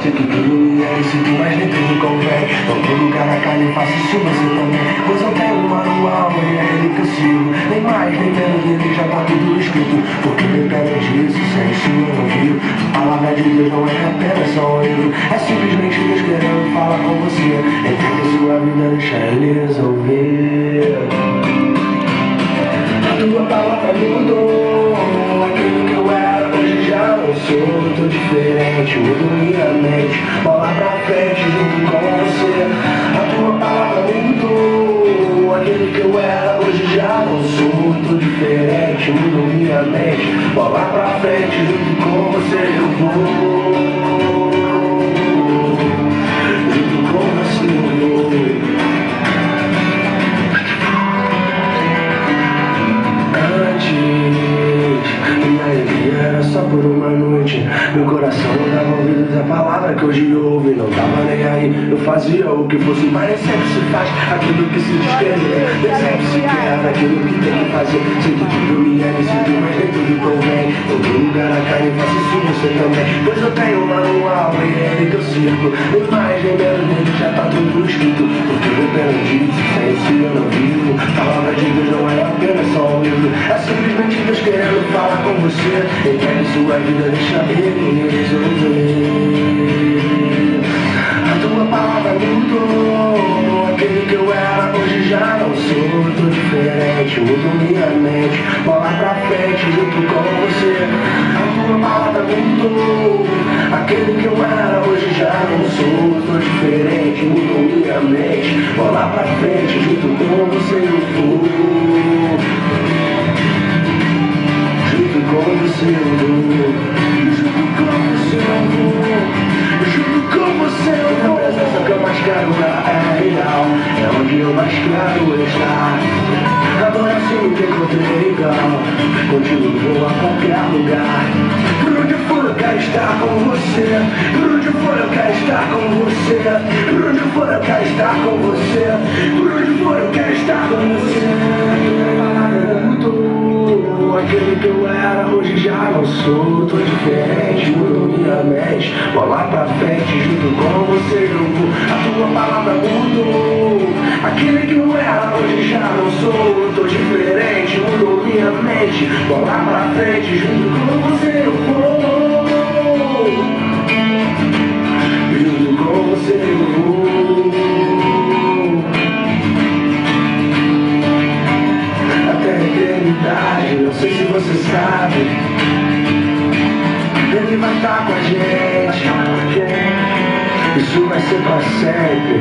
Sei que tudo me é lícito, mas nem tudo convém. Todo lugar na carne eu faço isso, você também. Pois eu tenho um manual e é ele que eu sigo. Nem mais, nem menos, dele já tá tudo escrito. Porque depende disso, sem isso eu não vivo. A palavra de Deus não é apenas só um livro. É simplesmente Deus querendo falar com você. Entregue sua vida, deixa ele resolver. A tua palavra mudou. Aquilo que eu era, hoje já não sou. Tô diferente, mudo minha mente. Bola pra frente, junto com você. A tua palavra mudou. Aquilo que eu era, hoje já não sou. Tô diferente, mudo minha mente. Bola pra frente, junto com você eu vou. Junto com você eu vou. Era só por uma noite. Meu coração não dava ouvidos à palavra que hoje ouve. Não tava nem aí, eu fazia o que fosse. Mas nem sempre se faz aquilo que se diz querer. Nem sempre se quer aquilo que tem que fazer. Sei que tudo me é lícito, mas nem tudo convém. Todo lugar na carne faço isso, você também. Pois eu tenho um manual e é ele que eu sigo. Nem mais nem menos dele já tá tudo escrito. Porque eu dependo disso, sem isso eu não vivo. A palavra de Deus não é apenas só um livro. É simplesmente Deus querendo falar com você. Entregue sua vida, deixa ele resolver. A tua palavra mudou. Aquele que eu era, hoje já não sou. Tô diferente, mudo minha mente. Bola pra frente, junto com você. A tua palavra mudou. Aquele que eu era, hoje já não sou. Tô diferente, mudo minha mente. Bola pra frente, junto com você eu vou. Junto com você eu vou. Junto com você eu vou. Junto com você eu vou. A presença que eu mais quero é real. É onde eu mais quero estar. Agora sim que encontrei legal. Contigo vou a qualquer lugar. Por onde for eu quero estar com você. Por onde for eu quero estar com você. Por onde for eu quero estar com você. Por onde for eu quero estar com você. Mudou. Aquele que eu era, hoje já não sou. Tô diferente, mudou minha mente. Bola pra frente, junto com você eu vou. A tua palavra mudou. Aquele que eu era, hoje já não sou. Tô diferente, mudou minha mente. Bola pra frente, junto com você eu vou. Junto com você eu vou. Até a eternidade, não sei se você sabe. Ele vai estar com a gente. Isso vai ser pra sempre.